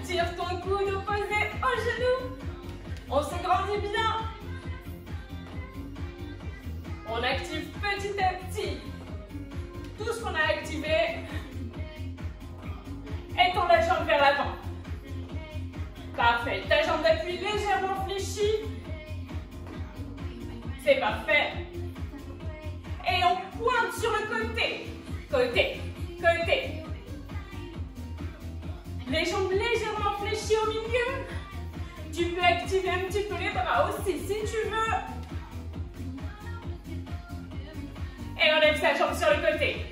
tire ton coude opposé au genou. On se grandit bien. On active petit à petit tout ce qu'on a activé. Et tend la jambe vers l'avant. Parfait. Ta jambe d'appui légèrement fléchie. C'est parfait. Et on pointe sur le côté. Côté, côté. Les jambes légèrement fléchies au milieu. Tu peux activer un petit peu les bras aussi si tu veux. Et on lève sa jambe sur le côté.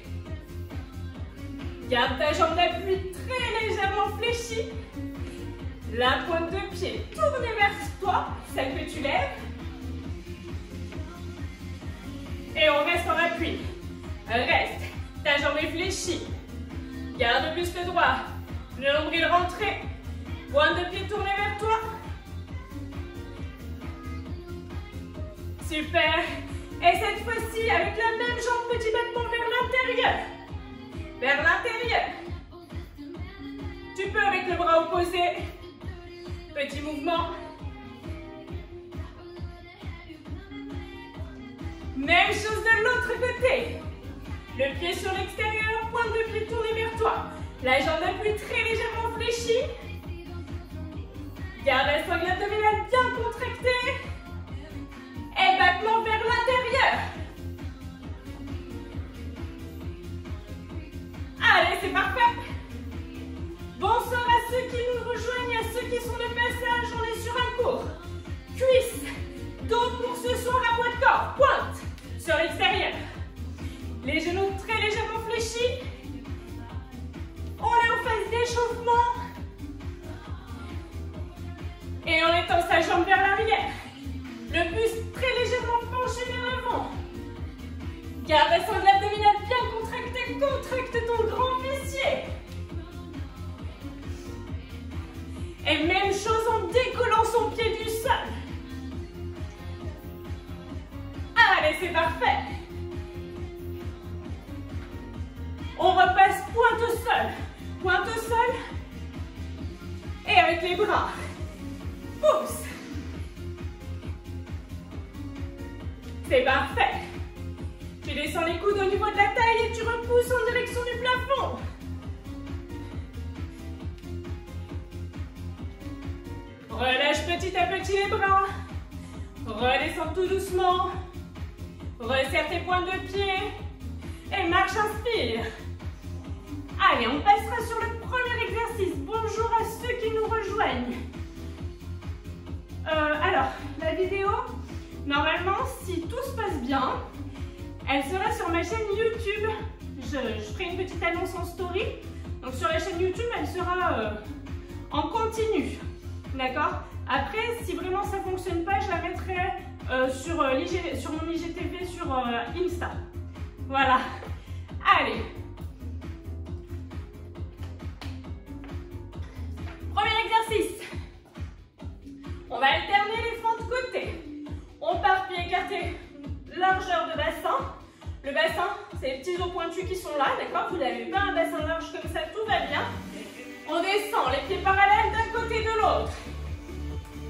Garde ta jambe d'appui très légèrement fléchie. La pointe de pied tournée vers toi, celle que tu lèves. Et on reste en appui. Reste. Ta jambe est fléchie. Garde le buste droit. Le nombril rentré. Pointe de pied tournée vers toi. Super. Et cette fois-ci, avec la même jambe, petit battement vers l'intérieur. Vers l'intérieur. Tu peux avec le bras opposé. Petit mouvement. Même chose de l'autre côté. Le pied sur l'extérieur, pointe de pied tournée vers toi. La jambe d'appui très légèrement fléchie. Garde la sangle abdominale bien contractée. Et battement vers l'intérieur. Allez, c'est parfait. Bonsoir à ceux qui nous rejoignent, à ceux qui sont de passage. On est sur un cours. Cuisses, dos pour ce soir à poids de corps. Pointe sur l'extérieur. Les genoux très légèrement fléchis. On est en phase d'échauffement. Et on étend sa jambe vers l'arrière. Le buste très légèrement penché vers l'avant. Garde la sangle abdominale bien contractée. Contracte ton grand fessier. Et même chose en décollant son pied du sol. Allez, c'est parfait. On repasse pointe au sol. Pointe au sol. Et avec les bras. Pousse. C'est parfait. Tu descends les coudes au niveau de la taille et tu repousses en direction du plafond. Relâche petit à petit les bras. Redescends tout doucement. Resserre tes pointes de pied. Et marche, inspire. Allez, on passera sur le premier exercice. Bonjour à ceux qui nous rejoignent. Alors, la vidéo, normalement, si tout se passe bien, elle sera sur ma chaîne YouTube. Je ferai une petite annonce en story. Donc sur la chaîne YouTube, elle sera en continu. D'accord? Après, si vraiment ça ne fonctionne pas, je la mettrai sur mon IGTV, sur Insta. Voilà. Allez. Premier exercice. On va alterner les fentes de côté. On part pied écarté, largeur de bassin. Le bassin, c'est les petits os pointus qui sont là, d'accord? Vous n'avez pas un bassin large comme ça, tout va bien. On descend, les pieds parallèles d'un côté et de l'autre.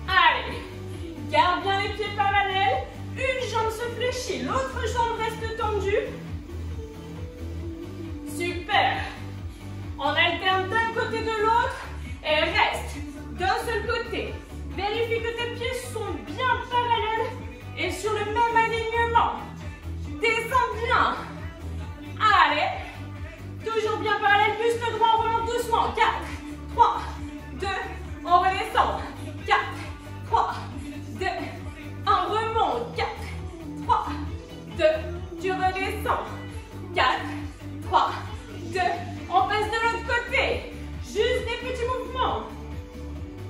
Allez, garde bien les pieds parallèles. Une jambe se fléchit, l'autre jambe reste tendue. Super. On alterne d'un côté de l'autre et reste d'un seul côté. Vérifie que tes pieds sont bien parallèles et sur le même alignement. Descends bien. Allez. Toujours bien parallèle, buste droit, on remonte doucement. 4, 3, 2, on redescend. 4, 3, 2, on remonte. 4, 3, 2, tu redescends. 4, 3, 2, on passe de l'autre côté. Juste des petits mouvements.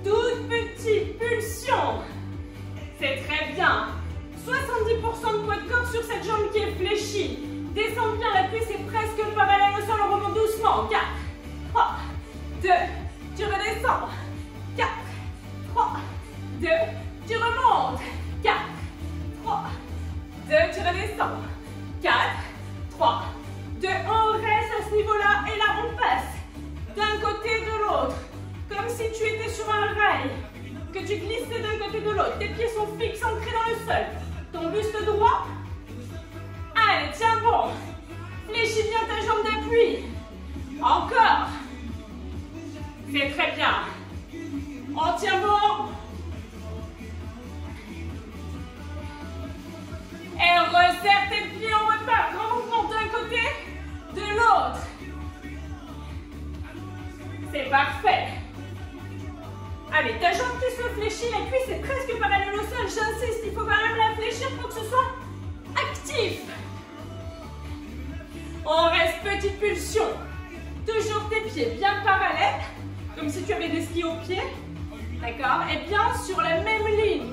Toute petite pulsion. C'est très bien. 70% de poids de corps sur cette jambe qui est fléchie. Descends bien, la cuisse est presque parallèle au sol, on remonte doucement. 4, 3, 2, tu redescends. 4, 3, 2, tu remontes. 4, 3, 2, tu redescends. 4, 3, 2, on reste à ce niveau-là et là on passe d'un côté et de l'autre. Comme si tu étais sur un rail, que tu glissais d'un côté de l'autre. Tes pieds sont fixes, ancrés dans le sol. Ton buste droit. Allez, tiens bon. Fléchis bien ta jambe d'appui. Encore. C'est très bien. On tient bon. Et resserre tes pieds, on repart. Grand mouvement d'un côté, de l'autre. C'est parfait. Allez, ta jambe qui se fléchit, la cuisse est presque parallèle au sol. J'insiste, il faut quand même la fléchir pour que ce soit actif. On reste petite pulsion. Toujours tes pieds bien parallèles, comme si tu avais des skis aux pieds. D'accord? Et bien sur la même ligne.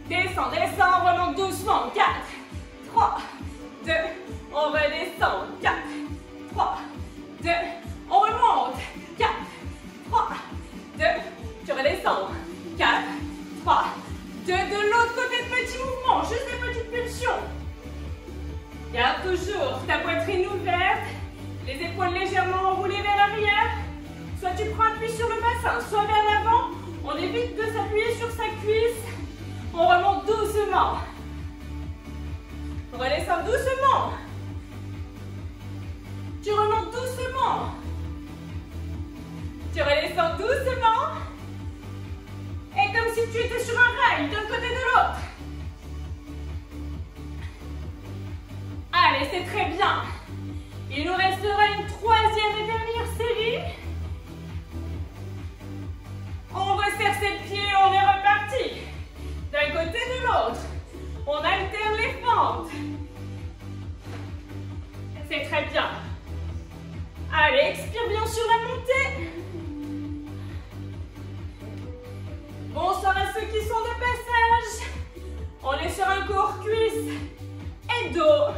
Descends, descends, on remonte doucement. 4, 3, 2, on redescend. 4, 3, 2, on remonte. 4, 3, 2, tu redescends. 4, 3, 2, de l'autre côté, petit mouvement, juste des petites pulsions. Garde toujours ta poitrine ouverte, les épaules légèrement enroulées vers l'arrière. Soit tu prends appui sur le bassin, soit vers l'avant. On évite de s'appuyer sur sa cuisse. On remonte doucement. Redescends doucement. Tu remontes doucement. Tu redescends doucement. Et comme si tu étais sur un rail d'un côté de l'autre. Allez, c'est très bien. Il nous restera une troisième et dernière série. On resserre ses pieds, on est reparti. D'un côté de l'autre. On alterne les fentes. C'est très bien. Allez, expire bien sur la montée. Bonsoir à ceux qui sont de passage. On est sur un cours cuisse et dos.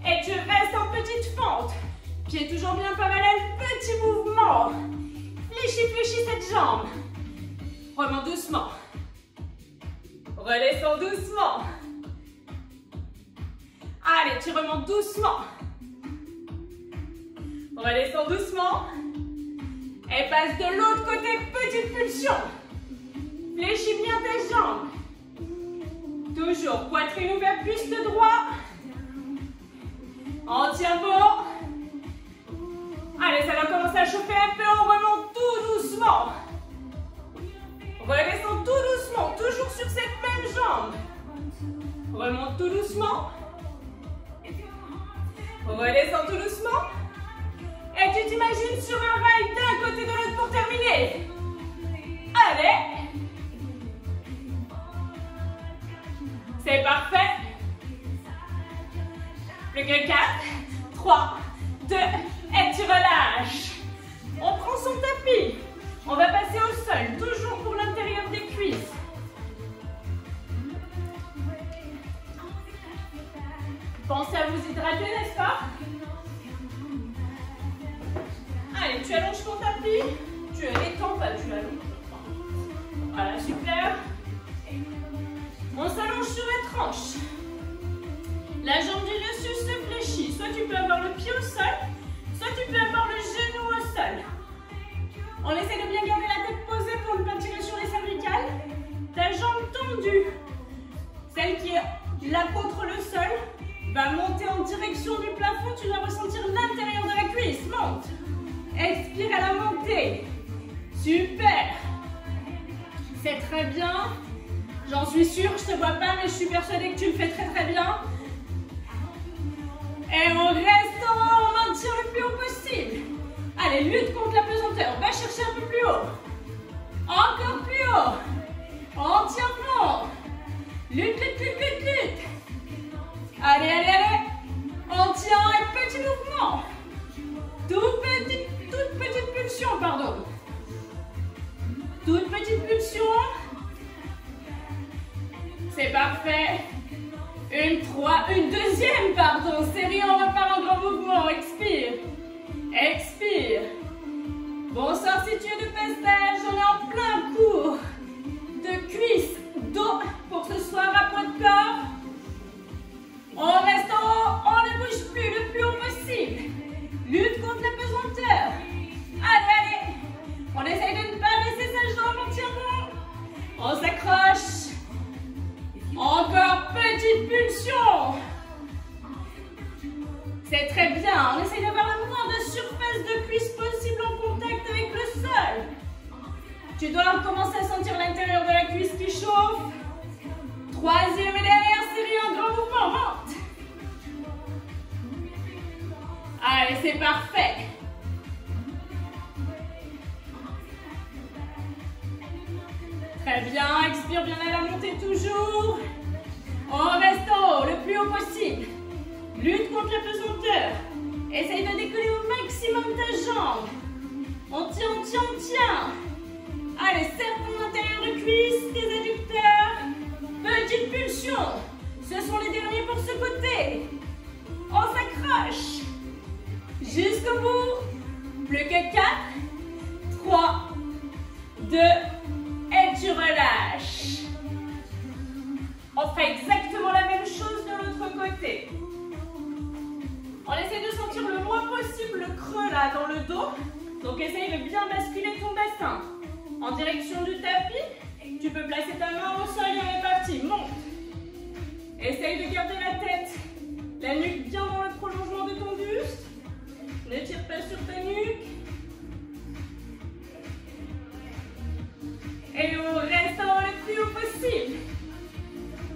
Et tu restes en petite fente. Pieds toujours bien parallèles, petit mouvement. Fléchis, fléchis cette jambe. Remonte doucement. Redescends doucement. Allez, tu remontes doucement. Redescends doucement. Et passe de l'autre côté, petite pulsion. Fléchis bien tes jambes. Toujours poitrine ouverte, buste droit. On tient bon. Allez, ça va commencer à chauffer un peu. On remonte tout doucement. Redescends tout doucement, toujours sur cette même jambe. Remonte tout doucement. Redescends tout doucement. Et tu t'imagines sur un rail d'un côté de l'autre pour terminer. Allez. C'est parfait. Plus que 4, 3, 2, et tu relâches. On prend son tapis. On va passer au sol, toujours pour l'intérieur des cuisses. Pensez à vous hydrater, n'est-ce pas? Allez, tu allonges ton tapis. Tu étends pas, tu allonges. Voilà, super. On s'allonge sur la tranche. La jambe du dessus se fléchit. Soit tu peux avoir le pied au sol, soit tu peux avoir le genou au sol. On essaie de bien garder la tête posée pour ne pas tirer sur les cervicales. Ta jambe tendue, celle qui est là contre le sol, va monter en direction du plafond. Tu dois ressentir l'intérieur de la cuisse. Monte. Expire à la montée. Super. C'est très bien. J'en suis sûre, je ne te vois pas, mais je suis persuadée que tu le fais très très bien. Et on reste en haut, on maintient le plus haut possible. Allez, lutte contre la pesanteur. Va chercher un peu plus haut. Encore plus haut. On tient bon. Lutte, lutte, lutte, lutte, lutte. Allez, allez, allez. On tient un petit mouvement. Toute petite pulsion, pardon. Toute petite pulsion. C'est parfait. Une deuxième, pardon. Série, on repart en grand mouvement. Expire. Expire. Bonsoir si tu es de passage. On est en plein cours de cuisse, dos pour ce soir à poids de corps. On reste en haut. On ne bouge plus le plus haut possible. Lutte contre la pesanteur. Allez, allez. Tu dois commencer à sentir l'intérieur de la cuisse qui chauffe. Troisième et dernière série en grand mouvement, monte. Allez, c'est parfait. Très bien, expire bien à la montée toujours. On reste en haut, le plus haut possible. Lutte contre la pesanteur. Essaye de décoller au maximum ta jambe. On tient, on tient, on tient. Allez, serre ton intérieur de cuisse, tes adducteurs. Petite pulsion. Ce sont les derniers pour ce côté. On s'accroche. Jusqu'au bout. Plus que 4, 3, 2, et tu relâches. On fait exactement la même chose de l'autre côté. On essaie de sentir le moins possible le creux là dans le dos. Donc essaye de bien basculer ton bassin en direction du tapis. Tu peux placer ta main au sol et on est parti. Monte. Essaye de garder la tête, la nuque bien dans le prolongement de ton buste. Ne tire pas sur ta nuque. Et on reste en haut le plus haut possible.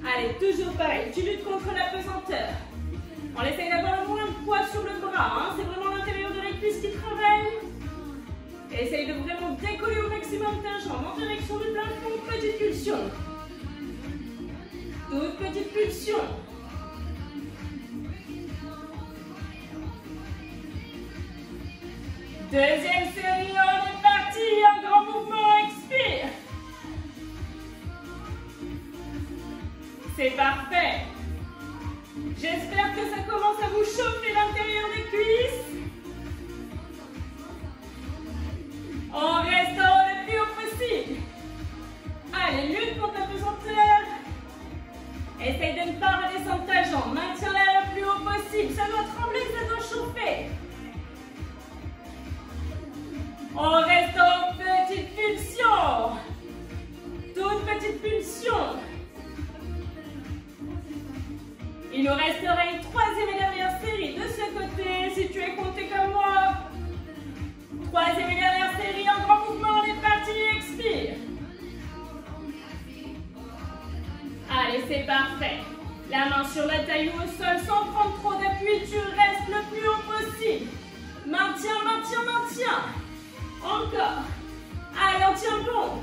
Allez, toujours pareil. Tu luttes contre la pesanteur. On essaye d'avoir moins de poids sur le bras. Hein. C'est vraiment l'intérieur de la cuisse qui travaille. Essaye de vraiment décoller au maximum ta jambe en direction du plafond. Petite pulsion. Toute petite pulsion. Deuxième série, on est parti. Un grand mouvement, expire. C'est parfait. J'espère que ça commence à vous chauffer l'intérieur des cuisses. On reste en haut le plus haut possible. Allez, lutte contre la pesanteur. Essaye de ne pas redescendre ta jambe. Maintiens-la le plus haut possible. Ça doit trembler, ça doit chauffer. On reste en petite pulsion. Toute petite pulsion. Il nous restera une troisième et dernière série de ce côté, si tu es compté comme moi. Troisième et dernière série en grand mouvement, on est parti, expire. Allez, c'est parfait. La main sur la taille ou au sol sans prendre trop d'appui, tu restes le plus haut possible. Maintiens, maintiens, maintiens. Encore. Allez, on tient bon.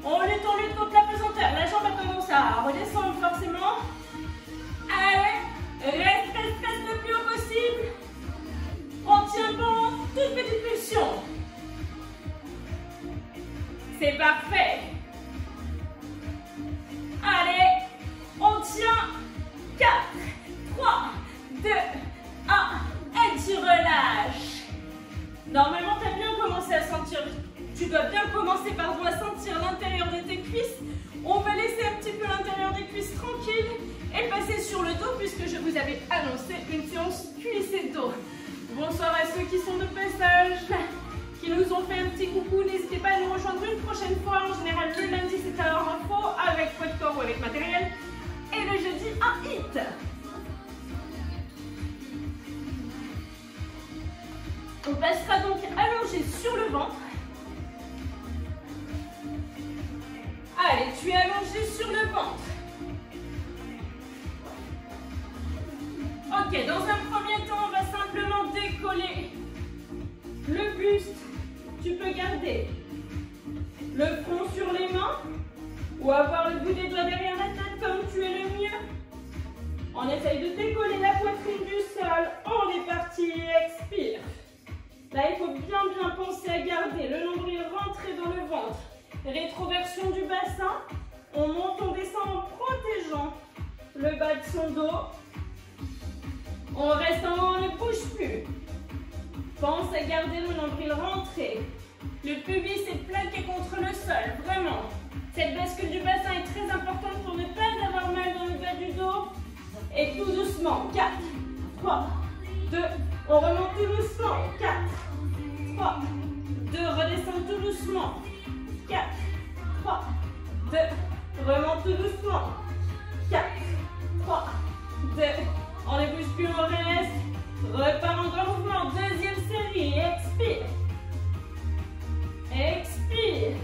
On lutte contre la pesanteur. La jambe a tendance à redescendre forcément. Allez, reste le plus haut possible. On tient bon, toute petite pulsion. C'est parfait. Allez, on tient. 4, 3, 2, 1, et tu relâches. Normalement, tu as bien commencé à sentir, tu dois bien commencer pardon, à sentir l'intérieur de tes cuisses. On va laisser un petit peu l'intérieur des cuisses tranquille et passer sur le dos puisque je vous avais annoncé une séance cuisses et dos. Bonsoir à ceux qui sont de passage, qui nous ont fait un petit coucou. N'hésitez pas à nous rejoindre une prochaine fois. En général, le lundi, c'est à l'heure info avec poids de corps ou avec matériel. Et le jeudi, un hit. On passera donc allongé sur le ventre. Allez, tu es allongé sur le ventre. Ok, dans un premier temps, on va simplement décoller le buste. Tu peux garder le front sur les mains ou avoir le bout des doigts derrière la tête comme tu es le mieux. On essaye de décoller la poitrine du sol. On est parti, expire. Là, il faut bien penser à garder le nombril rentré dans le ventre. Rétroversion du bassin. On monte, on descend en protégeant le bas de son dos. On reste en haut, on ne bouge plus. Pense à garder le nombril rentré. Le pubis est plaqué contre le sol, vraiment. Cette bascule du bassin est très importante pour ne pas avoir mal dans le bas du dos. Et tout doucement, 4, 3, 2, on remonte tout doucement, 4, 3, 2, redescend tout doucement, 4, 3, 2, remonte tout doucement, 4, 3, 2, on ne bouge plus, on reste, repart en grand mouvement, deuxième série, expire, expire,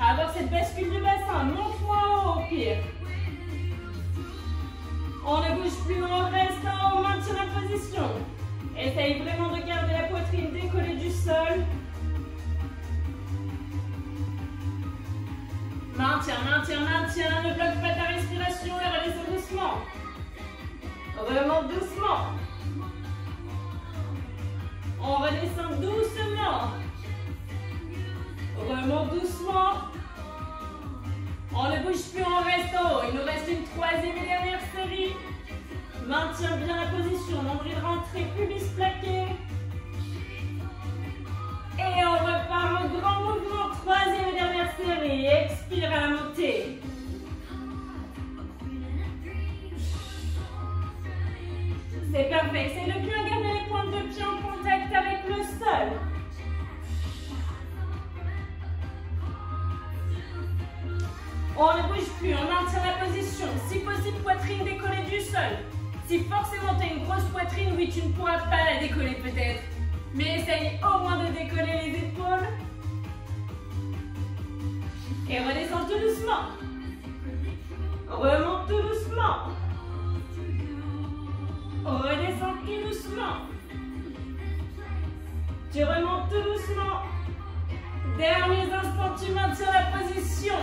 Avoir cette bascule du bassin. Monte-moi haut au pire. On ne bouge plus, on reste en haut, maintient la position. Essaye vraiment de garder la poitrine décollée du sol. Maintiens, maintiens, maintiens. Ne bloque pas ta respiration et redescends doucement. Remonte doucement. On redescend doucement. Remonte doucement. On ne bouge plus, on reste en haut. Il nous reste une troisième et dernière série. Maintiens bien la position. Nombril rentré, pubis plaqué. Et on repart en grand mouvement. Troisième et dernière série. Expire à la montée. C'est parfait. Essaye de bien garder les pointes de pied en contact avec le sol. On ne bouge plus, on maintient la position. Si possible, poitrine décollée du sol. Si forcément tu as une grosse poitrine, oui, tu ne pourras pas la décoller peut-être. Mais essaye au moins de décoller les épaules. Et redescends tout doucement. Remonte tout doucement. Redescends tout doucement. Tu remontes tout doucement. Derniers instants, tu maintiens la position.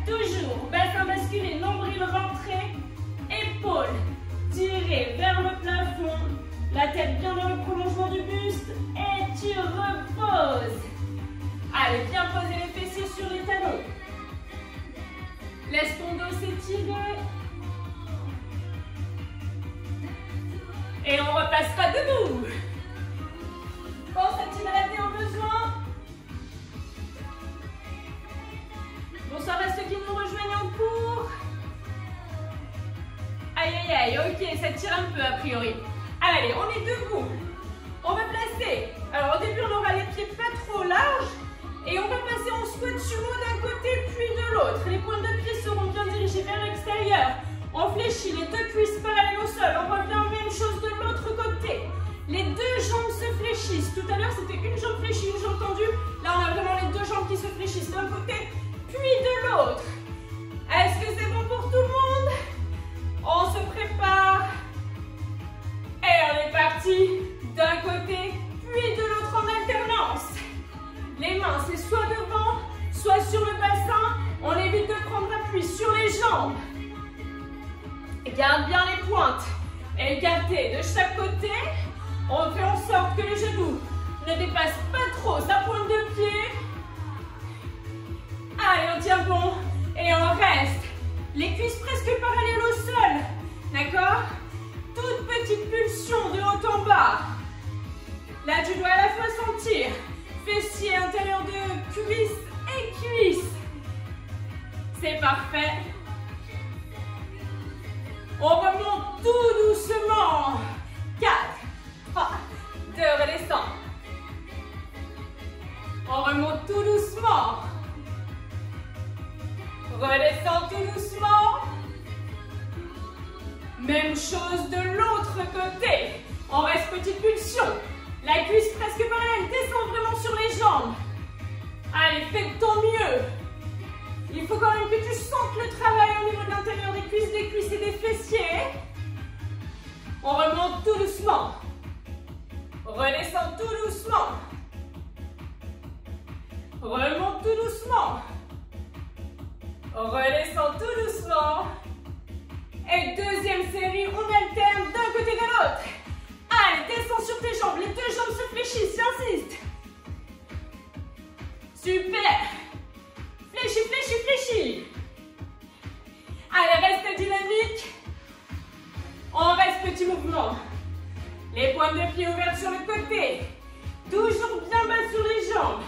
Toujours, bassin basculé, nombril rentré, épaules tirées vers le plafond, la tête bien dans le prolongement du buste et tu reposes. Allez, bien poser les fessiers sur les talons. Laisse ton dos s'étirer. Et on repassera debout. Pense à t'hydrater au besoin. Bonsoir à ceux qui nous rejoignent en cours. Aïe, aïe, aïe, ok, ça tire un peu a priori. Allez, on est debout. On va placer. Alors au début, on aura les pieds pas trop larges. Et on va passer en squat sumo d'un côté puis de l'autre. Les pointes de pied seront bien dirigées vers l'extérieur. On fléchit les deux cuisses parallèles au sol. On revient même chose de l'autre côté. Les deux jambes se fléchissent. Tout à l'heure, c'était une jambe fléchie, une jambe tendue. Là, on a vraiment les deux jambes qui se fléchissent d'un côté puis de l'autre. Est-ce que c'est bon pour tout le monde? On se prépare. Et on est parti d'un côté puis de l'autre en alternance. Les mains, c'est soit devant, soit sur le bassin. On évite de prendre appui sur les jambes. Garde bien les pointes. Écartées de chaque côté. On fait en sorte que les genoux ne dépassent pas trop sa pointe de pied. Allez, on tient bon. Et on reste. Les cuisses presque parallèles au sol. D'accord? Toute petite pulsion de haut en bas. Là, tu dois à la fois sentir fessier intérieur de cuisse et cuisse. C'est parfait. On remonte tout doucement. 4, 3, 2, redescend. On remonte tout doucement. Redescend tout doucement. Même chose de l'autre côté. On reste petite pulsion. La cuisse presque parallèle. Descend vraiment sur les jambes. Allez, fais de ton mieux. Il faut quand même que tu sentes le travail au niveau de l'intérieur des cuisses et des fessiers. On remonte tout doucement. Redescend tout doucement. Remonte tout doucement. Redescend tout doucement. Et deuxième série, on alterne d'un côté de l'autre. Allez, descends sur tes jambes. Les deux jambes se fléchissent, j'insiste. Super. Fléchis, fléchis, fléchis. Allez, reste dynamique. On reste petit mouvement. Les pointes de pied ouvertes sur le côté. Toujours bien bas sur les jambes.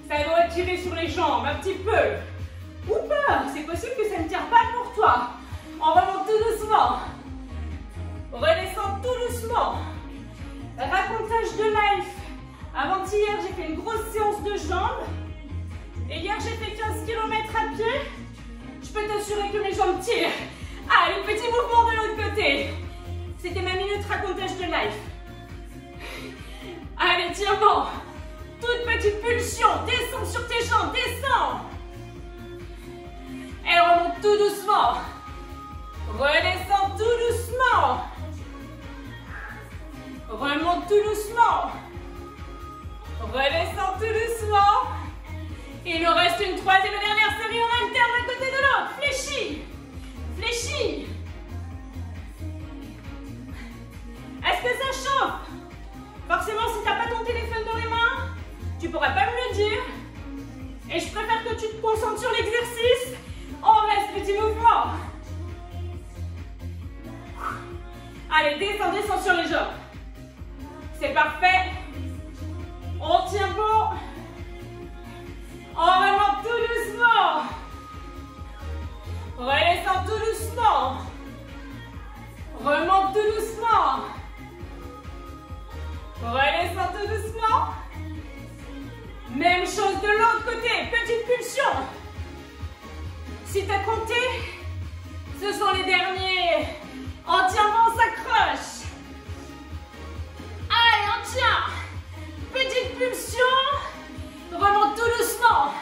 Ça doit tirer sur les jambes un petit peu. Ou pas, c'est possible que ça ne tire pas pour toi. On remonte tout doucement. Redescend tout doucement. Racontage de life. Avant-hier, j'ai fait une grosse séance de jambes. Et hier, j'ai fait 15 km à pied. Je peux t'assurer que mes jambes tirent. Allez, petit mouvement de l'autre côté. C'était ma minute racontage de life. Allez, tiens bon. Toute petite pulsion. Descends sur tes jambes, descends. remonte tout doucement. Redescends tout doucement. Remonte tout doucement. Redescends tout doucement. Il nous reste une troisième et dernière série en alterne d'un côté de l'autre. Fléchis. Fléchis. Est-ce que ça chauffe? Forcément, si tu n'as pas ton téléphone dans les mains, tu ne pourras pas me le dire. Et je préfère que tu te concentres sur l'exercice. On reste petit mouvement. Allez, descends sur les jambes. C'est parfait. On tient bon. On remonte tout doucement. Redescends tout doucement. Remonte tout doucement. Redescends tout doucement. Même chose de l'autre côté. Petite pulsion. Si tu as compté, ce sont les derniers. On tient bon, on s'accroche. Allez, on tient. Petite pulsion. Remonte tout doucement.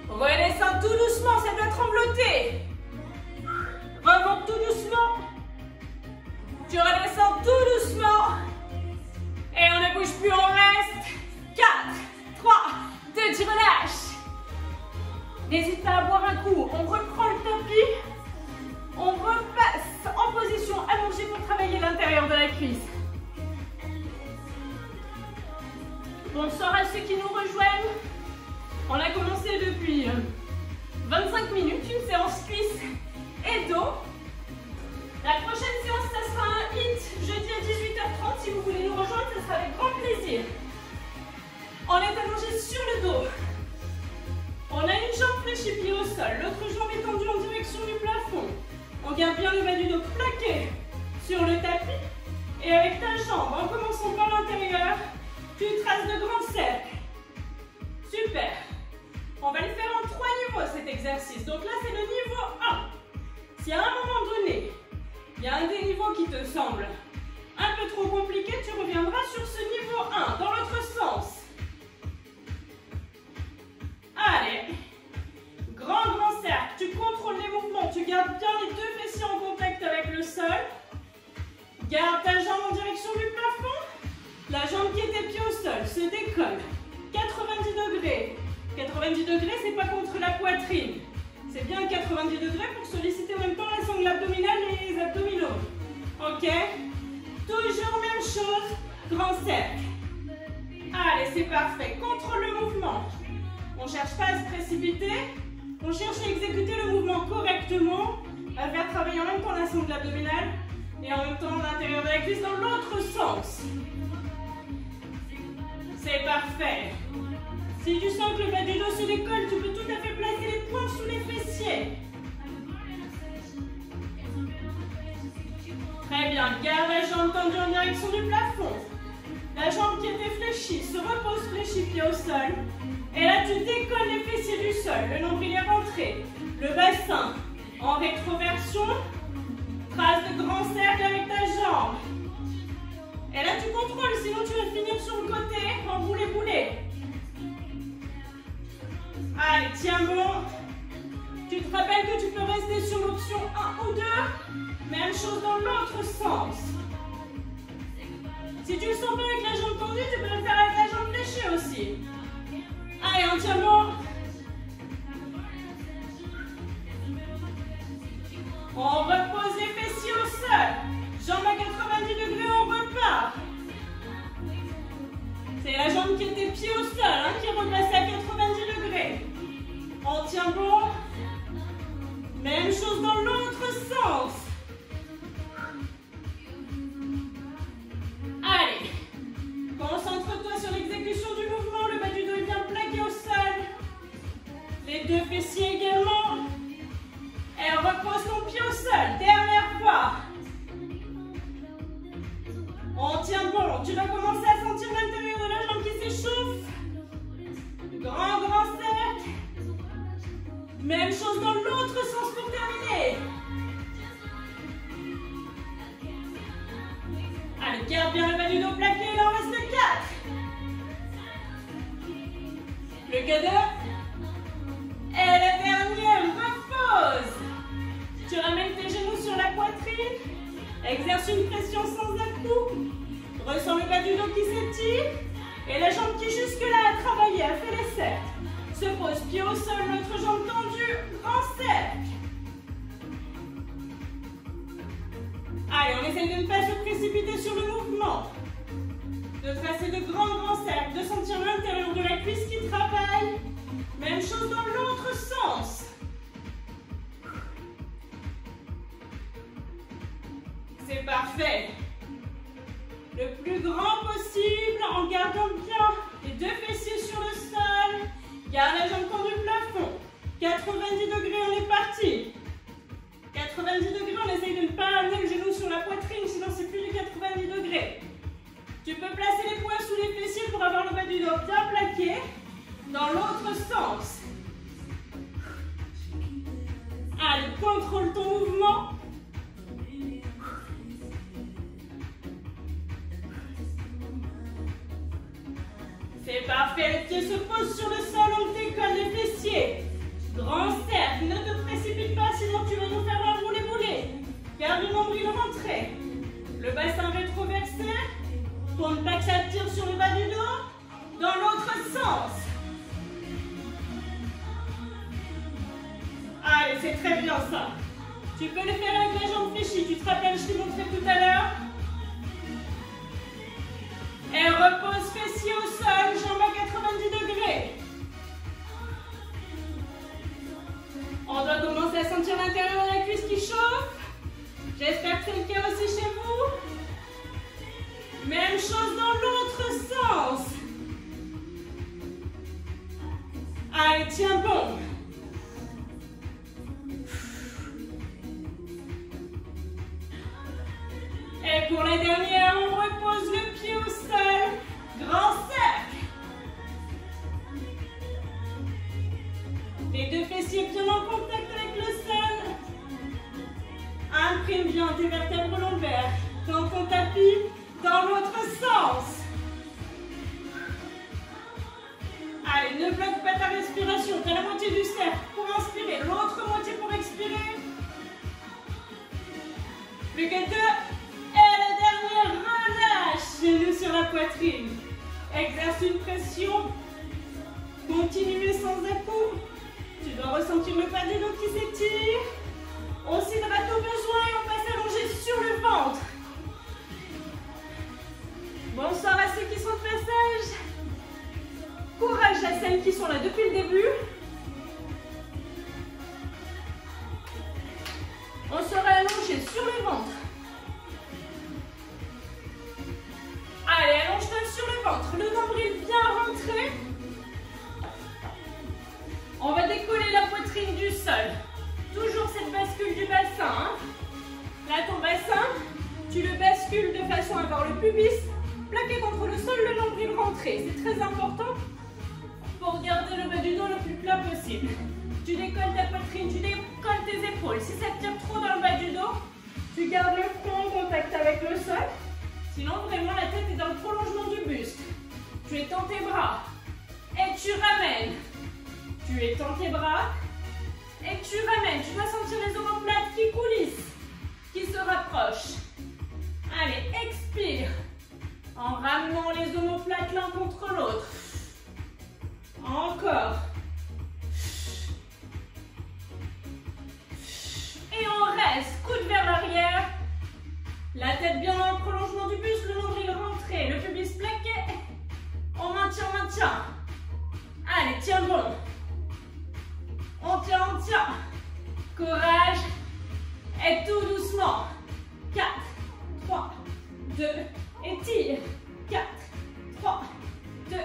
Redescends tout doucement, ça doit trembloter. Remonte tout doucement. Tu redescends tout doucement. Et on ne bouge plus, on reste. 4, 3, 2, tu relâches. N'hésite pas à boire un coup. On reprend le tapis. On repasse en position allongée pour travailler l'intérieur de la cuisse. Bonsoir à ceux qui nous rejoignent. On a commencé depuis 25 minutes, une séance cuisse et dos. La prochaine séance, ça sera un hit jeudi à 18h30. Si vous voulez nous rejoindre, ce sera avec grand plaisir. On est allongé sur le dos. On a une jambe fléchie, pied au sol. L'autre jambe est tendue en direction du plafond. On garde bien le bas du dos plaqué sur le tapis. Et avec ta jambe, en commençant par l'intérieur, tu traces de grands cercles. Super. On va le faire en 3 niveaux cet exercice. Donc là, c'est le niveau 1. Si à un moment donné, il y a un des niveaux qui te semble un peu trop compliqué, tu reviendras sur ce niveau 1 dans l'autre sens. Allez. Grand cercle. Tu contrôles les mouvements. Tu gardes bien les deux fessiers en contact avec le sol. Garde ta jambe en direction du plafond. La jambe qui était pied au sol se décolle. 90 degrés. 90 degrés, c'est pas contre la poitrine. C'est bien 90 degrés pour solliciter en même temps la sangle abdominale et les abdominaux. Ok? Toujours même chose. Grand cercle. Allez, c'est parfait. Contrôle le mouvement. On ne cherche pas à se précipiter. On cherche à exécuter le mouvement correctement. À faire travailler en même temps la sangle abdominale et en même temps l'intérieur de la cuisse dans l'autre sens. C'est parfait. Si tu sens que le bas du dos se décolle, tu peux tout à fait placer les poings sous les fessiers. Très bien. Garde la jambe tendue en direction du plafond. La jambe qui était fléchie se repose fléchie, pied au sol. Et là, tu décolles les fessiers du sol. Le nombril est rentré. Le bassin en rétroversion. Trace de grands cercles avec ta jambe. Et là, tu contrôles, sinon tu vas finir sur le côté en boulet-boulet. Allez, tiens bon. Tu te rappelles que tu peux rester sur l'option 1 ou 2. Même chose dans l'autre sens. Si tu le sens pas avec la jambe tendue, tu peux le faire avec la jambe fléchée aussi. Allez, on tient bon. On repose les fessiers au sol. Jambe à 90 degrés, on repart. C'est la jambe qui était pied au sol, hein, qui est replacée à 90 degrés. On tient bon. Même chose dans l'autre sens. Allez. Concentre-toi sur l'exécution du mouvement. Le bas du dos est bien plaqué au sol. Les deux fessiers également. Et repose ton pied au sol. Dernière fois. On tient bon. Tu vas commencer à sentir l'intérieur de la jambe qui s'échauffe. Grand cercle. Même chose dans l'autre sens pour terminer. Allez, garde bien le bas du dos plaqué. Là, on reste 4. Le que 2. Et le dernier, repose. pause. Tu ramènes tes genoux sur la poitrine. Exerce une pression sans à-coups. Ressens le bas du dos qui s'étire. Et la jambe qui jusque-là a travaillé, a fait les cercles. Se pose, pied au sol, l'autre jambe tendue. Grand cercle. Allez, on essaye de ne pas se précipiter sur le mouvement. De tracer de grands cercles, de sentir l'intérieur de la cuisse qui travaille. Même chose dans l'autre sens. C'est parfait. Le plus grand possible en gardant bien les deux fessiers sur le sol. Garde la jambe tendue plafond. 90 degrés, on est parti. 90 degrés, on essaye de ne pas amener le genou sur la poitrine, sinon c'est plus du 90 degrés. Tu peux placer les poings sous les fessiers pour avoir le bas du dos bien plaqué. Dans l'autre sens. Allez, contrôle ton mouvement. C'est parfait, les pieds se posent sur le sol, on décolle les fessiers. Grand cercle, ne te précipite pas, sinon tu vas nous faire un roulé-boulé. Garde le nombril rentré. Le bassin rétroversé, pour ne pas que ça tire sur le bas du dos. Dans l'autre sens. Allez, c'est très bien ça. Tu peux le faire avec la jambe fléchie. Tu te rappelles, je t'ai montré tout à l'heure. Et repose fessier au sol, jambe à 90 degrés. On doit commencer à sentir l'intérieur de la cuisse qui chauffe. J'espère que c'est le cas aussi chez vous. Même chose dans l'autre sens. Allez, tiens bon. Et pour la dernière, on repose le pied au sol. Grand cercle. Les deux fessiers bien en contact avec le sol. Imprime bien tes vertèbres lombaires. Dans ton tapis, dans l'autre sens. Allez, ne bloque pas ta respiration. Tu as la moitié du cercle pour inspirer, l'autre moitié pour expirer. Plus que deux. Et la dernière, relâche. Genoux sur la poitrine. Exerce une pression. Continuez sans à-coups. Tu dois ressentir le bas du dos qui s'étire. On s'hydrate au besoin et on va s'allonger sur le ventre. Bonsoir à ceux qui sont de passage. Courage à celles qui sont là depuis le début. On sera allongé sur le ventre. Allez, allonge-toi sur le ventre. Le nombril bien rentré. On va décoller la poitrine du sol. Toujours cette bascule du bassin. Hein. Là, ton bassin, tu le bascules de façon à avoir le pubis plaqué contre le sol, le nombril rentré. C'est très important pour garder le bas du dos le plus plat possible. Tu décolles ta poitrine, tu décolles tes épaules. Si ça tire trop dans le bas du dos, tu gardes le front en contact avec le sol. Sinon, vraiment, la tête est dans le prolongement du buste. Tu étends tes bras et tu ramènes. Tu étends tes bras et tu ramènes. Tu dois sentir les omoplates qui coulissent, qui se rapprochent. Allez, expire. En ramenant les omoplates l'un contre l'autre. Encore. Et on reste. Coude vers l'arrière. La tête bien dans le prolongement du buste, le nombril rentré, le pubis plaqué. On maintient, on maintient. Allez, tiens bon. On tient, on tient. Courage. Et tout doucement. 4, 3, 2, et tire. 4, 3, 2,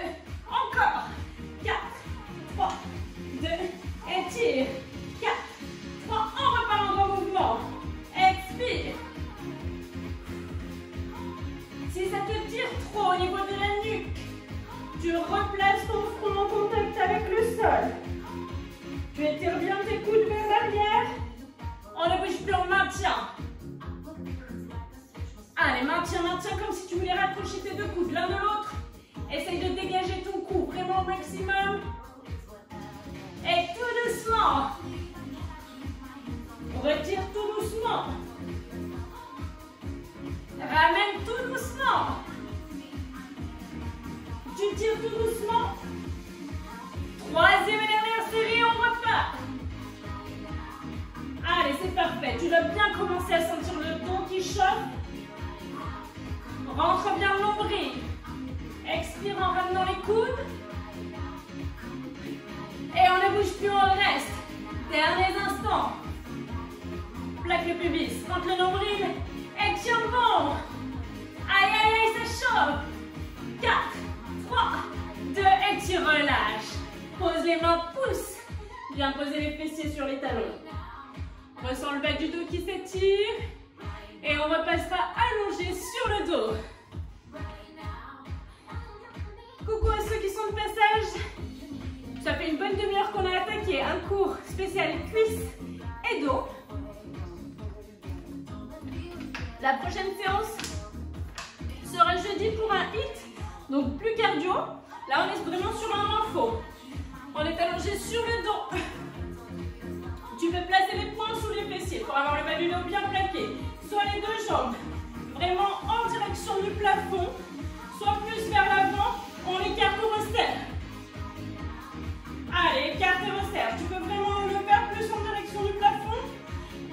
encore. 4, 3, 2, et tire. 4, 3, on repart en grand mouvement. Expire. Si ça te tire trop au niveau de la nuque, tu replaces ton front en contact avec le sol. Tu étires bien tes coudes vers l'arrière. On ne bouge plus, on maintient. Allez, maintiens, maintiens comme si tu voulais rapprocher tes deux coudes l'un de l'autre. Essaye de dégager ton cou vraiment au maximum. Et tout doucement. retire tout doucement. Ramène tout doucement. Tu tires tout doucement. Troisième et dernière série, on repart. Allez, c'est parfait. Tu dois bien commencer à sentir le dos qui chauffe. Rentre bien le nombril. Expire en ramenant les coudes. Et on ne bouge plus, on reste. Derniers instants. Plaque le pubis contre le nombril. Étire le ventre. Aïe, aïe, aïe, ça chauffe. 4, 3, 2, étire, relâche. Pose les mains, pousse. Bien poser les fessiers sur les talons. Ressens le bas du dos qui s'étire. Et on repassera allongé sur le dos. Coucou à ceux qui sont de passage. Ça fait une bonne demi-heure qu'on a attaqué un cours spécial cuisses et dos. La prochaine séance sera jeudi pour un hit, donc plus cardio. Là, on est vraiment sur un renfort. On est allongé sur le dos. Tu peux placer les poings sous les fessiers pour avoir le bas du dos bien plaqué. Soit les deux jambes vraiment en direction du plafond, soit plus vers l'avant, on écarte ou resserre. Allez, écarte et resserre. Tu peux vraiment le faire plus en direction du plafond.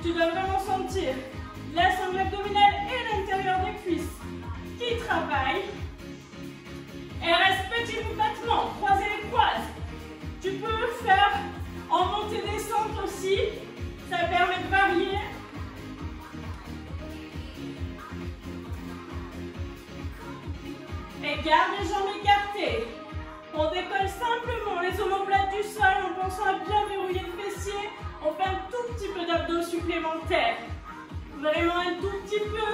Tu dois vraiment sentir la sangle abdominale et l'intérieur des cuisses qui travaillent. Et reste petit battement, croiser les croises. Tu peux le faire en montée-descente aussi. Ça permet de varier. Et garde les jambes écartées. On décolle simplement les omoplates du sol en pensant à bien verrouiller le fessier. On fait un tout petit peu d'abdos supplémentaires. Vraiment un tout petit peu.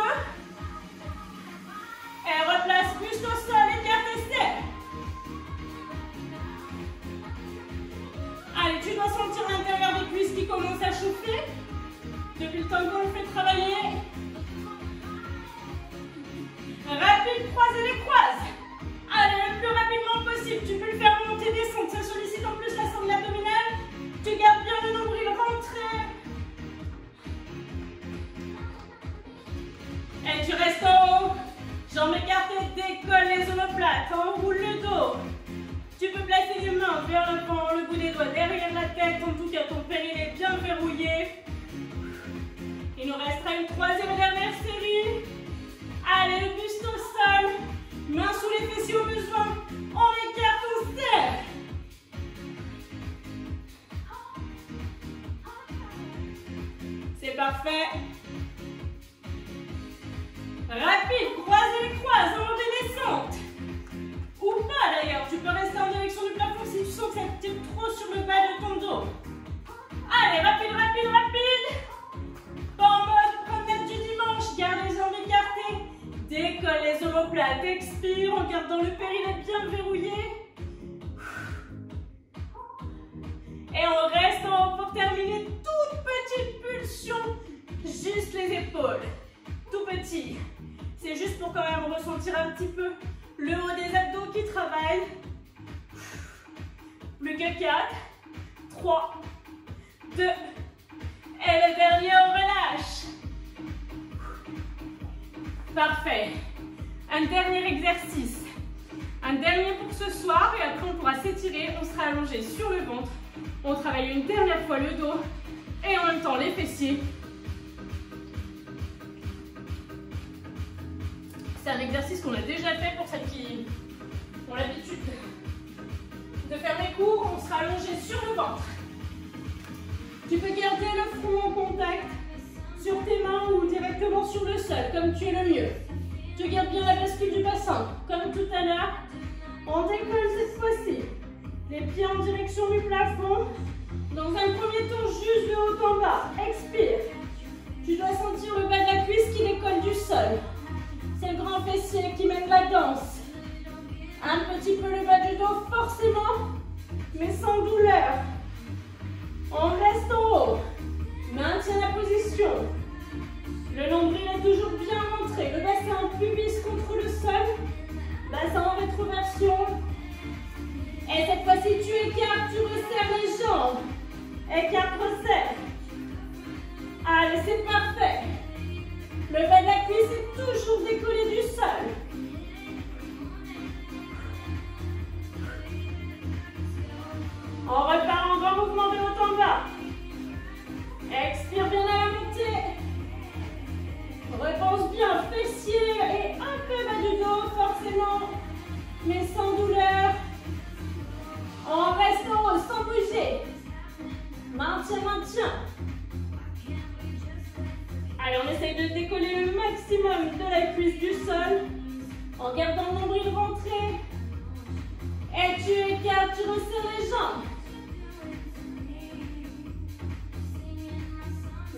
Et replace buste au sol, écarte et serre. Allez, tu dois sentir l'intérieur des cuisses qui commence à chauffer. Depuis le temps qu'on le fait travailler. Rapide, croise et les croises. Allez, le plus rapidement possible. Tu peux le faire monter, descendre. Ça sollicite en plus la sangle abdominale. Tu gardes bien le nombril rentré. Et tu restes en haut. Jambes écartées, décolle les omoplates. Enroule le dos. Tu peux placer les mains vers l'avant, le bout des doigts derrière la tête. En tout cas, ton périnée est bien verrouillé. Il nous restera une troisième et dernière série. Allez, le buste au sol. Mains sous les fessiers au besoin. On écarte, on serre. C'est parfait. Rapide, croisez les croises, en descente. Ou pas d'ailleurs, tu peux rester en direction du plafond si tu sens que ça tire trop sur le bas de ton dos. Allez, rapide, rapide, rapide. Pas en mode promenade du dimanche, garde les jambes écartées. Décolle les omoplates, expire en gardant le périnée bien verrouillé. Et on reste en haut pour terminer. Toute petite pulsion, juste les épaules. Tout petit. C'est juste pour quand même ressentir un petit peu le haut des abdos qui travaillent. Plus que 4, 3, 2, et le dernier, on relâche. Parfait. Un dernier exercice. Un dernier pour ce soir et après on pourra s'étirer. On sera allongé sur le ventre. On travaille une dernière fois le dos et en même temps les fessiers. C'est un exercice qu'on a déjà fait pour celles qui ont l'habitude de faire les cours. On sera allongé sur le ventre. Tu peux garder le front en contact sur tes mains ou directement sur le sol, comme tu es le mieux. Tu gardes bien la bascule du bassin, comme tout à l'heure. On décolle cette fois-ci. Les pieds en direction du plafond. Dans un premier tour, juste de haut en bas. Expire. Tu dois sentir le bas de la cuisse qui décolle du sol. C'est le grand fessier qui mène la danse. Un petit peu le bas du dos, forcément, mais sans douleur. On reste en haut. Maintiens la position. Le nombril est toujours bien rentré. Le bassin en pubis contre le sol. Bassin en rétroversion. Et cette fois-ci, tu écartes, tu resserres les jambes. Écarte, resserre. Allez, c'est parfait. Le bas de la cuisse est toujours décollé du sol. On repart en grand mouvement de haut en bas. Expire bien à la montée. Repense bien fessier et un peu bas du dos, forcément, mais sans douleur. On reste en haut sans bouger. Maintien, maintien. Allez, on essaye de décoller le maximum de la cuisse du sol en gardant le nombril rentré. Et tu écartes, tu resserres les jambes.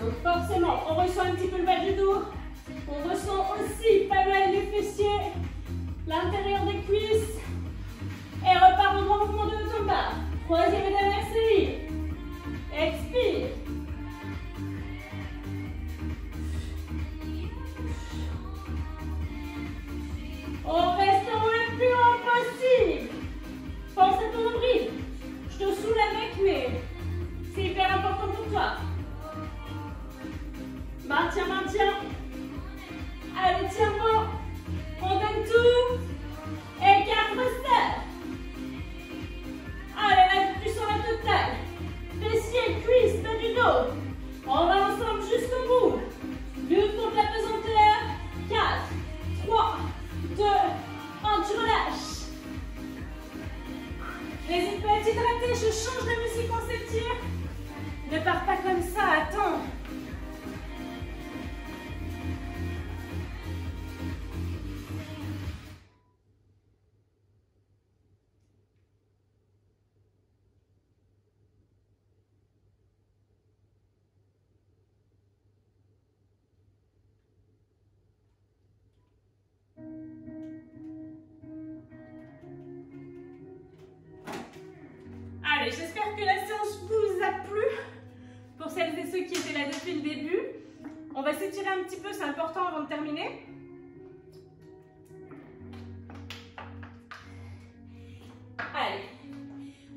Donc forcément, on ressent un petit peu le bas du dos. On ressent aussi pas mal les fessiers, l'intérieur des cuisses. Et repart en grand mouvement de haut en bas. Troisième et dernière série. Expire. On reste en haut le plus haut possible. Pense à ton nombril. Je te saoule avec, mais c'est hyper important pour toi. Maintiens, maintiens. Allez, tiens bon. On donne tout. Écarte, resserre. Allez, là, tu sens la totale. Fessiers, cuisses, bas du dos. On va ensemble jusqu'au bout. Lutte contre la pesanteur. 4, 3, 2, 1, tu relâches. N'hésite pas à t'hydrater, je change de musique, on s'étire. Ne pars pas comme ça, attends. Allez, j'espère que la séance vous a plu. Pour celles et ceux qui étaient là depuis le début, on va s'étirer un petit peu, c'est important avant de terminer. Allez,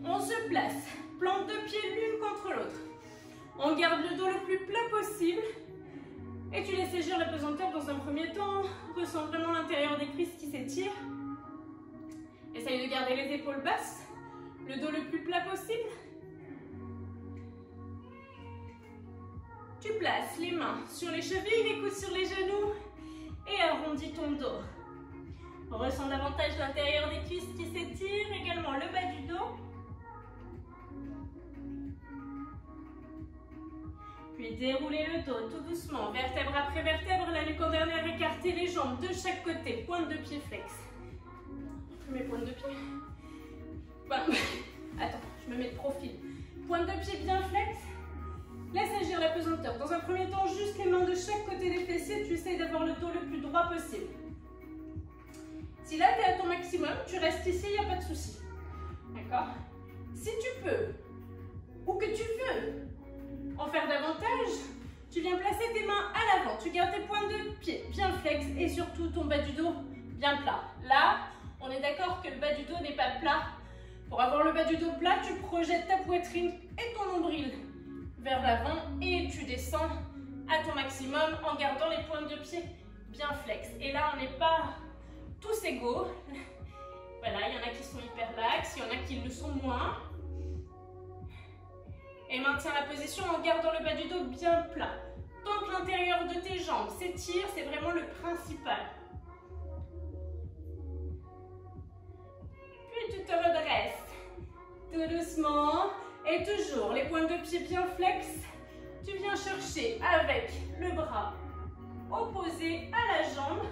on se place, plante de pieds l'une contre l'autre. On garde le dos le plus plat possible. Et tu laisses agir la pesanteur dans un premier temps. Ressens vraiment l'intérieur des cuisses qui s'étire. Essaye de garder les épaules basses. Le dos le plus plat possible. Tu places les mains sur les chevilles, les coudes sur les genoux et arrondis ton dos. Ressens davantage l'intérieur des cuisses qui s'étire, également le bas du dos. Puis déroulez le dos tout doucement, vertèbre après vertèbre, la nuque en dernière, écartez les jambes de chaque côté, pointe de pied flex. Mes pointes de pied. Attends, je me mets de profil. Pointe de pied bien flex. Laisse agir la pesanteur. Dans un premier temps, juste les mains de chaque côté des fessiers. Tu essayes d'avoir le dos le plus droit possible. Si là, tu es à ton maximum, tu restes ici, il n'y a pas de souci. D'accord? Si tu peux, ou que tu veux en faire davantage, tu viens placer tes mains à l'avant. Tu gardes tes pointes de pied bien flex et surtout ton bas du dos bien plat. Là, on est d'accord que le bas du dos n'est pas plat. Pour avoir le bas du dos plat, tu projettes ta poitrine et ton nombril vers l'avant et tu descends à ton maximum en gardant les pointes de pied bien flex. Et là, on n'est pas tous égaux. Voilà, il y en a qui sont hyper lax, il y en a qui le sont moins. Et maintiens la position en gardant le bas du dos bien plat. Tant que l'intérieur de tes jambes s'étire, c'est vraiment le principal. Puis tu te redresses tout doucement et toujours les pointes de pied bien flex. Tu viens chercher avec le bras opposé à la jambe.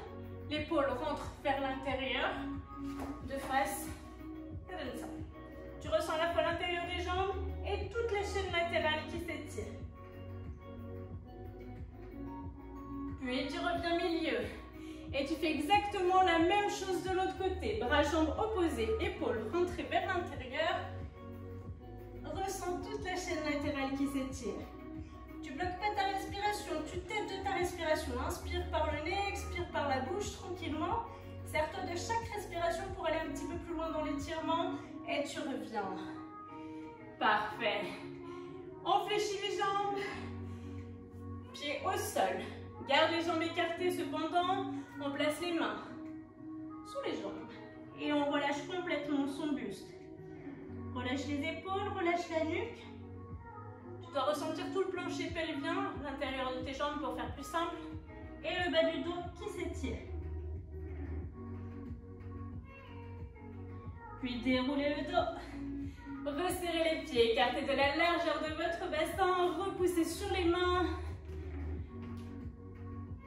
L'épaule rentre vers l'intérieur, de face. Ça donne ça. Tu ressens à la fois l'intérieur des jambes et toute la chaîne latérale qui s'étire. Puis tu reviens milieu. Et tu fais exactement la même chose de l'autre côté. Bras, jambes opposés, épaules rentrées vers l'intérieur. Ressens toute la chaîne latérale qui s'étire. Tu bloques pas ta respiration, tu t'aides de ta respiration. Inspire par le nez, expire par la bouche tranquillement. Sers-toi de chaque respiration pour aller un petit peu plus loin dans l'étirement. Et tu reviens. Parfait. On fléchit les jambes. Pieds au sol. Garde les jambes écartées cependant. On place les mains sous les jambes. Et on relâche complètement son buste. Relâche les épaules, relâche la nuque. Tu dois ressentir tout le plancher pelvien, l'intérieur de tes jambes pour faire plus simple. Et le bas du dos qui s'étire. Puis déroulez le dos. Resserrez les pieds, écartez de la largeur de votre bassin. Repoussez sur les mains.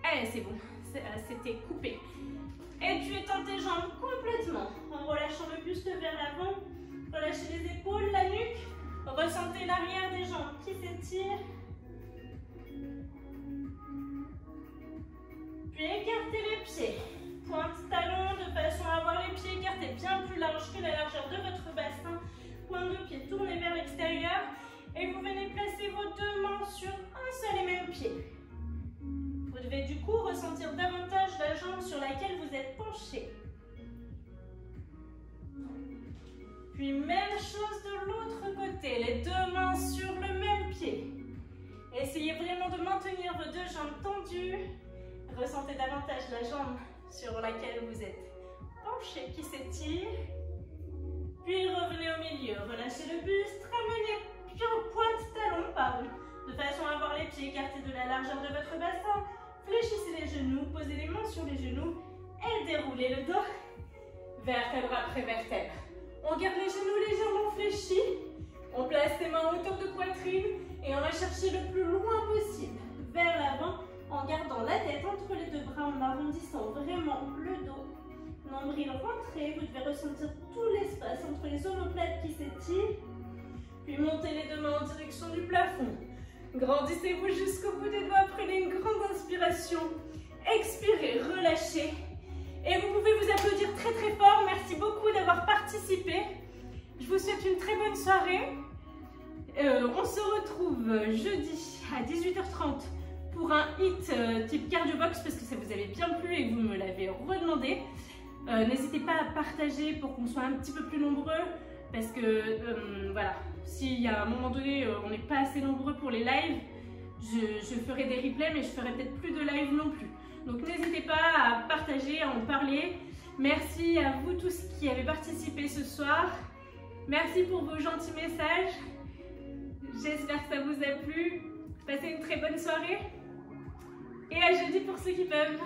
Allez, c'est bon. C'était coupé. Et tu étends tes jambes complètement en relâchant le buste vers l'avant. Relâchez les épaules, la nuque. Ressentez l'arrière des jambes qui s'étire. Puis écartez les pieds. Pointe talon de façon à avoir les pieds écartés bien plus large que la largeur de votre bassin. Pointe de pied tournée vers l'extérieur. Et vous venez placer vos deux mains sur un seul et même pied. Vous devez du coup ressentir davantage la jambe sur laquelle vous êtes penché. Puis même chose de l'autre côté, les deux mains sur le même pied. Essayez vraiment de maintenir vos deux jambes tendues. Ressentez davantage la jambe sur laquelle vous êtes penché qui s'étire. Puis revenez au milieu, relâchez le buste, ramenez pointe talon, pardon, de façon à avoir les pieds écartés de la largeur de votre bassin. Fléchissez les genoux, posez les mains sur les genoux et déroulez le dos, vertèbre après vertèbre. On garde les genoux légèrement fléchis, on place les mains en hauteur de poitrine et on va chercher le plus loin possible vers l'avant en gardant la tête entre les deux bras, en arrondissant vraiment le dos. Nombril rentré, vous devez ressentir tout l'espace entre les omoplates qui s'étirent. Puis montez les deux mains en direction du plafond. Grandissez-vous jusqu'au bout des doigts, prenez une grande inspiration. Expirez, relâchez. Et vous pouvez vous applaudir très très fort. Merci beaucoup d'avoir participé. Je vous souhaite une très bonne soirée. On se retrouve jeudi à 18h30 pour un hit type cardio box parce que ça vous avait bien plu et que vous me l'avez redemandé. N'hésitez pas à partager pour qu'on soit un petit peu plus nombreux parce que voilà, s'il y a un moment donné on n'est pas assez nombreux pour les lives, je ferai des replays mais je ferai peut-être plus de live non plus. Donc n'hésitez pas à partager, à en parler. Merci à vous tous qui avez participé ce soir. Merci pour vos gentils messages. J'espère que ça vous a plu. Passez une très bonne soirée. Et à jeudi pour ceux qui peuvent.